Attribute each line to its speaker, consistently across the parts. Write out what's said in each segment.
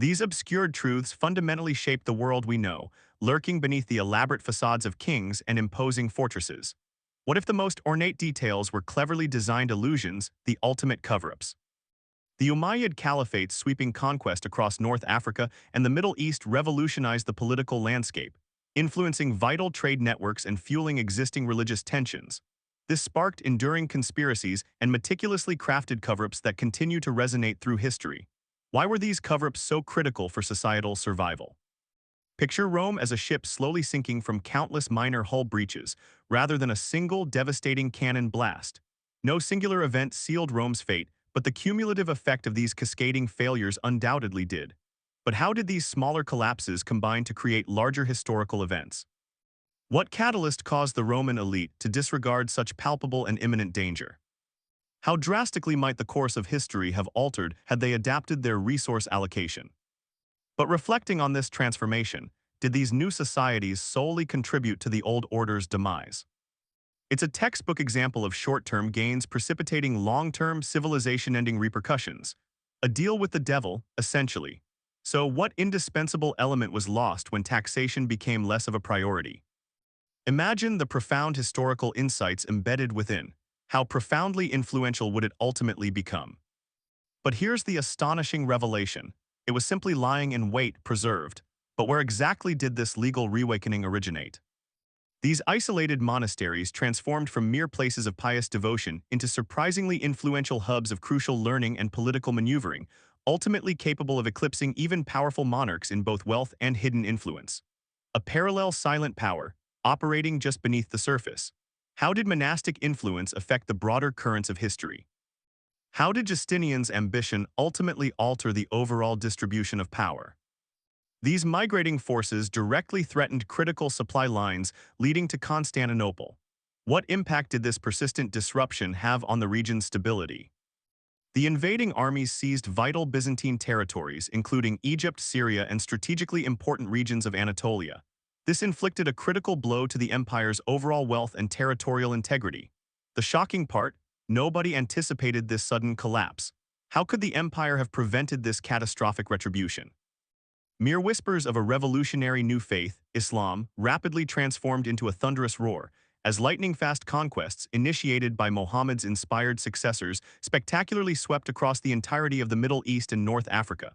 Speaker 1: These obscured truths fundamentally shape the world we know, lurking beneath the elaborate facades of kings and imposing fortresses. What if the most ornate details were cleverly designed illusions, the ultimate cover-ups? The Umayyad Caliphate's sweeping conquest across North Africa and the Middle East revolutionized the political landscape, influencing vital trade networks and fueling existing religious tensions. This sparked enduring conspiracies and meticulously crafted cover-ups that continue to resonate through history. Why were these cover-ups so critical for societal survival? Picture Rome as a ship slowly sinking from countless minor hull breaches, rather than a single devastating cannon blast. No singular event sealed Rome's fate, but the cumulative effect of these cascading failures undoubtedly did. But how did these smaller collapses combine to create larger historical events? What catalyst caused the Roman elite to disregard such palpable and imminent danger? How drastically might the course of history have altered had they adapted their resource allocation? But reflecting on this transformation, did these new societies solely contribute to the old order's demise? It's a textbook example of short-term gains precipitating long-term civilization-ending repercussions. A deal with the devil, essentially. So what indispensable element was lost when taxation became less of a priority? Imagine the profound historical insights embedded within. How profoundly influential would it ultimately become? But here's the astonishing revelation. It was simply lying in wait, preserved. But where exactly did this legal reawakening originate? These isolated monasteries transformed from mere places of pious devotion into surprisingly influential hubs of crucial learning and political maneuvering, ultimately capable of eclipsing even powerful monarchs in both wealth and hidden influence. A parallel silent power, operating just beneath the surface. How did monastic influence affect the broader currents of history? How did Justinian's ambition ultimately alter the overall distribution of power? These migrating forces directly threatened critical supply lines leading to Constantinople. What impact did this persistent disruption have on the region's stability? The invading armies seized vital Byzantine territories, including Egypt, Syria, and strategically important regions of Anatolia. This inflicted a critical blow to the empire's overall wealth and territorial integrity. The shocking part, nobody anticipated this sudden collapse. How could the empire have prevented this catastrophic retribution? Mere whispers of a revolutionary new faith, Islam, rapidly transformed into a thunderous roar, as lightning-fast conquests initiated by Muhammad's inspired successors spectacularly swept across the entirety of the Middle East and North Africa.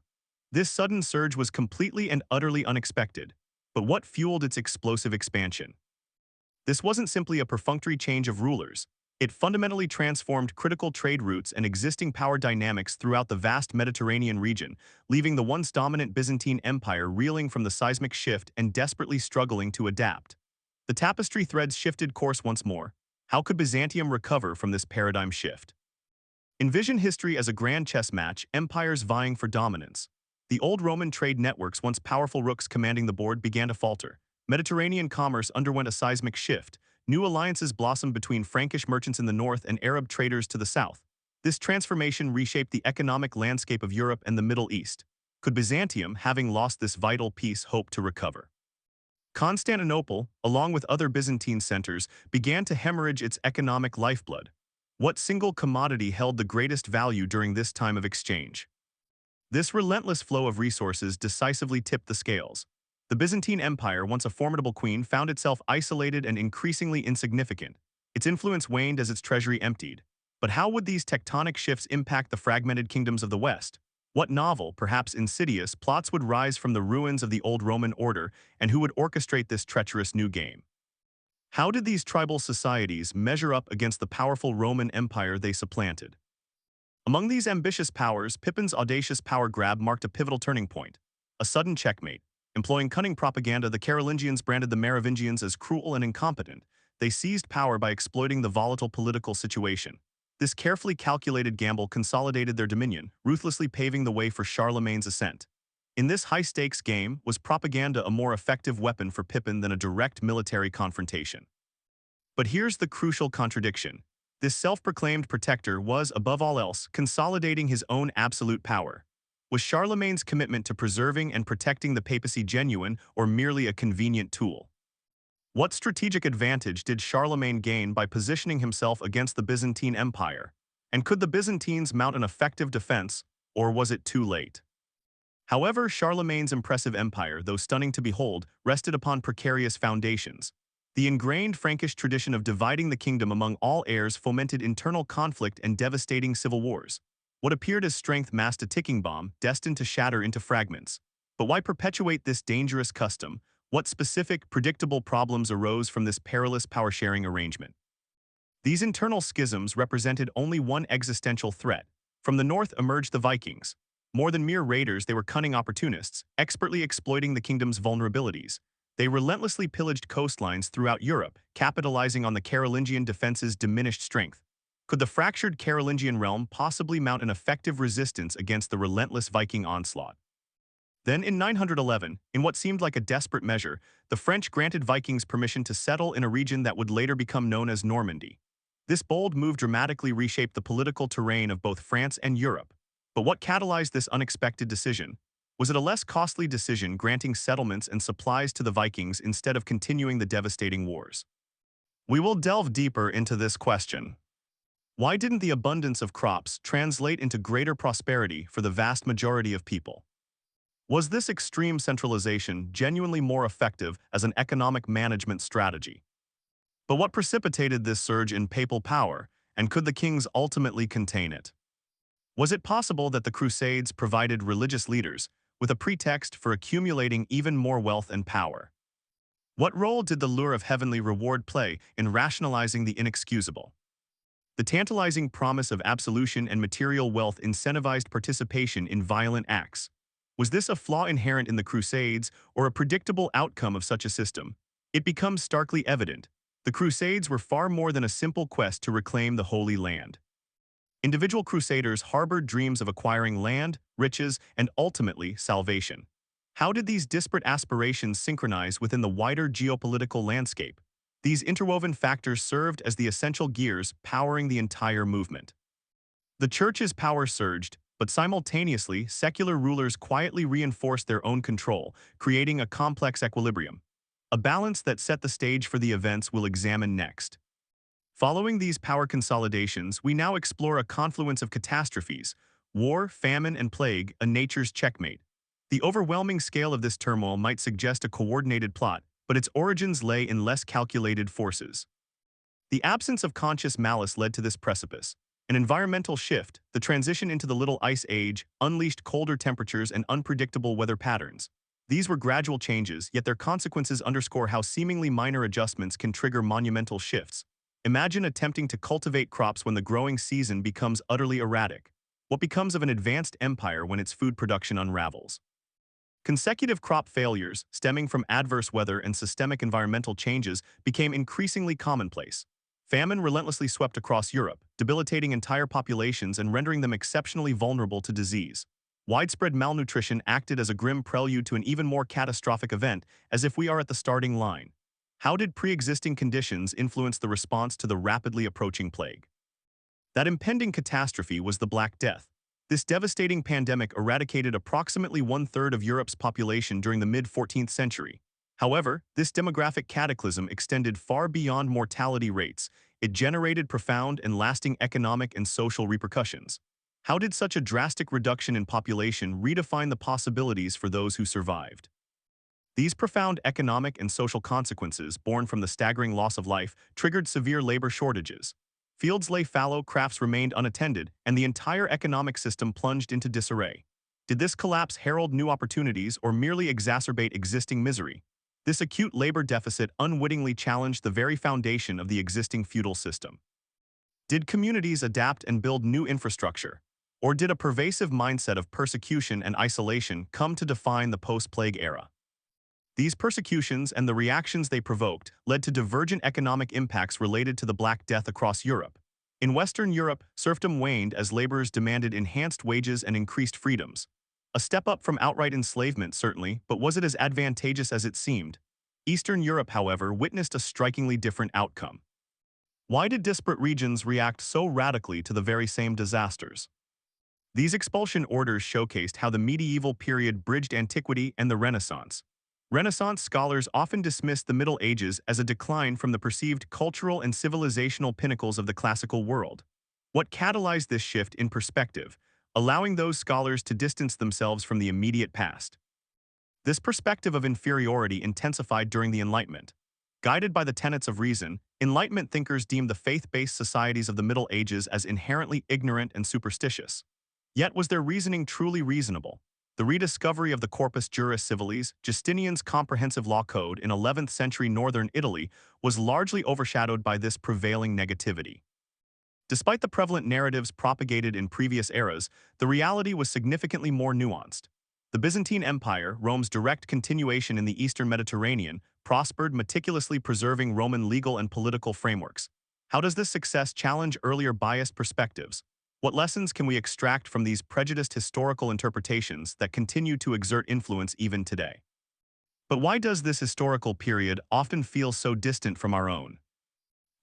Speaker 1: This sudden surge was completely and utterly unexpected. But what fueled its explosive expansion? This wasn't simply a perfunctory change of rulers. It fundamentally transformed critical trade routes and existing power dynamics throughout the vast Mediterranean region, leaving the once dominant Byzantine Empire reeling from the seismic shift and desperately struggling to adapt. The tapestry threads shifted course once more. How could Byzantium recover from this paradigm shift? Envision history as a grand chess match, empires vying for dominance. The old Roman trade networks, once powerful rooks commanding the board, began to falter. Mediterranean commerce underwent a seismic shift. New alliances blossomed between Frankish merchants in the north and Arab traders to the south. This transformation reshaped the economic landscape of Europe and the Middle East. Could Byzantium, having lost this vital piece, hope to recover? Constantinople, along with other Byzantine centers, began to hemorrhage its economic lifeblood. What single commodity held the greatest value during this time of exchange? This relentless flow of resources decisively tipped the scales. The Byzantine Empire, once a formidable queen, found itself isolated and increasingly insignificant. Its influence waned as its treasury emptied. But how would these tectonic shifts impact the fragmented kingdoms of the West? What novel, perhaps insidious, plots would rise from the ruins of the old Roman order, and who would orchestrate this treacherous new game? How did these tribal societies measure up against the powerful Roman Empire they supplanted? Among these ambitious powers, Pippin's audacious power grab marked a pivotal turning point. A sudden checkmate. Employing cunning propaganda, the Carolingians branded the Merovingians as cruel and incompetent. They seized power by exploiting the volatile political situation. This carefully calculated gamble consolidated their dominion, ruthlessly paving the way for Charlemagne's ascent. In this high-stakes game, was propaganda a more effective weapon for Pippin than a direct military confrontation? But here's the crucial contradiction. This self-proclaimed protector was, above all else, consolidating his own absolute power. Was Charlemagne's commitment to preserving and protecting the papacy genuine or merely a convenient tool? What strategic advantage did Charlemagne gain by positioning himself against the Byzantine Empire? And could the Byzantines mount an effective defense, or was it too late? However, Charlemagne's impressive empire, though stunning to behold, rested upon precarious foundations. The ingrained Frankish tradition of dividing the kingdom among all heirs fomented internal conflict and devastating civil wars. What appeared as strength masked a ticking bomb, destined to shatter into fragments. But why perpetuate this dangerous custom? What specific, predictable problems arose from this perilous power-sharing arrangement? These internal schisms represented only one existential threat. From the north emerged the Vikings. More than mere raiders, they were cunning opportunists, expertly exploiting the kingdom's vulnerabilities. They relentlessly pillaged coastlines throughout Europe, capitalizing on the Carolingian defense's diminished strength. Could the fractured Carolingian realm possibly mount an effective resistance against the relentless Viking onslaught? Then, in 911, in what seemed like a desperate measure, the French granted Vikings permission to settle in a region that would later become known as Normandy. This bold move dramatically reshaped the political terrain of both France and Europe. But what catalyzed this unexpected decision? Was it a less costly decision granting settlements and supplies to the Vikings instead of continuing the devastating wars? We will delve deeper into this question. Why didn't the abundance of crops translate into greater prosperity for the vast majority of people? Was this extreme centralization genuinely more effective as an economic management strategy? But what precipitated this surge in papal power, and could the kings ultimately contain it? Was it possible that the Crusades provided religious leaders with a pretext for accumulating even more wealth and power? What role did the lure of heavenly reward play in rationalizing the inexcusable? The tantalizing promise of absolution and material wealth incentivized participation in violent acts. Was this a flaw inherent in the Crusades or a predictable outcome of such a system? It becomes starkly evident. The Crusades were far more than a simple quest to reclaim the Holy Land. Individual crusaders harbored dreams of acquiring land, riches, and ultimately salvation. How did these disparate aspirations synchronize within the wider geopolitical landscape? These interwoven factors served as the essential gears powering the entire movement. The church's power surged, but simultaneously, secular rulers quietly reinforced their own control, creating a complex equilibrium. A balance that set the stage for the events we'll examine next. Following these power consolidations, we now explore a confluence of catastrophes: war, famine, and plague, a nature's checkmate. The overwhelming scale of this turmoil might suggest a coordinated plot, but its origins lay in less calculated forces. The absence of conscious malice led to this precipice. An environmental shift, the transition into the Little Ice Age, unleashed colder temperatures and unpredictable weather patterns. These were gradual changes, yet their consequences underscore how seemingly minor adjustments can trigger monumental shifts. Imagine attempting to cultivate crops when the growing season becomes utterly erratic. What becomes of an advanced empire when its food production unravels? Consecutive crop failures, stemming from adverse weather and systemic environmental changes, became increasingly commonplace. Famine relentlessly swept across Europe, debilitating entire populations and rendering them exceptionally vulnerable to disease. Widespread malnutrition acted as a grim prelude to an even more catastrophic event, as if we are at the starting line. How did pre-existing conditions influence the response to the rapidly approaching plague? That impending catastrophe was the Black Death. This devastating pandemic eradicated approximately one-third of Europe's population during the mid-14th century. However, this demographic cataclysm extended far beyond mortality rates. It generated profound and lasting economic and social repercussions. How did such a drastic reduction in population redefine the possibilities for those who survived? These profound economic and social consequences, born from the staggering loss of life, triggered severe labor shortages. Fields lay fallow, crafts remained unattended, and the entire economic system plunged into disarray. Did this collapse herald new opportunities or merely exacerbate existing misery? This acute labor deficit unwittingly challenged the very foundation of the existing feudal system. Did communities adapt and build new infrastructure? Or did a pervasive mindset of persecution and isolation come to define the post-plague era? These persecutions and the reactions they provoked led to divergent economic impacts related to the Black Death across Europe. In Western Europe, serfdom waned as laborers demanded enhanced wages and increased freedoms. A step up from outright enslavement, certainly, but was it as advantageous as it seemed? Eastern Europe, however, witnessed a strikingly different outcome. Why did disparate regions react so radically to the very same disasters? These expulsion orders showcased how the medieval period bridged antiquity and the Renaissance. Renaissance scholars often dismissed the Middle Ages as a decline from the perceived cultural and civilizational pinnacles of the classical world. What catalyzed this shift in perspective? allowing those scholars to distance themselves from the immediate past. This perspective of inferiority intensified during the Enlightenment. Guided by the tenets of reason, Enlightenment thinkers deemed the faith-based societies of the Middle Ages as inherently ignorant and superstitious. Yet was their reasoning truly reasonable? The rediscovery of the Corpus Juris Civilis, Justinian's comprehensive law code in 11th century northern Italy, was largely overshadowed by this prevailing negativity. Despite the prevalent narratives propagated in previous eras, the reality was significantly more nuanced. The Byzantine Empire, Rome's direct continuation in the Eastern Mediterranean, prospered, meticulously preserving Roman legal and political frameworks. How does this success challenge earlier biased perspectives? What lessons can we extract from these prejudiced historical interpretations that continue to exert influence even today? But why does this historical period often feel so distant from our own?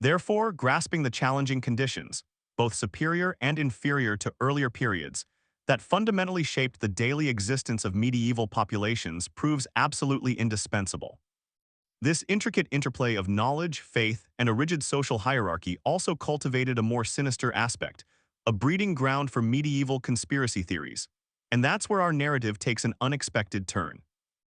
Speaker 1: Therefore, grasping the challenging conditions, both superior and inferior to earlier periods, that fundamentally shaped the daily existence of medieval populations proves absolutely indispensable. This intricate interplay of knowledge, faith, and a rigid social hierarchy also cultivated a more sinister aspect, a breeding ground for medieval conspiracy theories. And that's where our narrative takes an unexpected turn.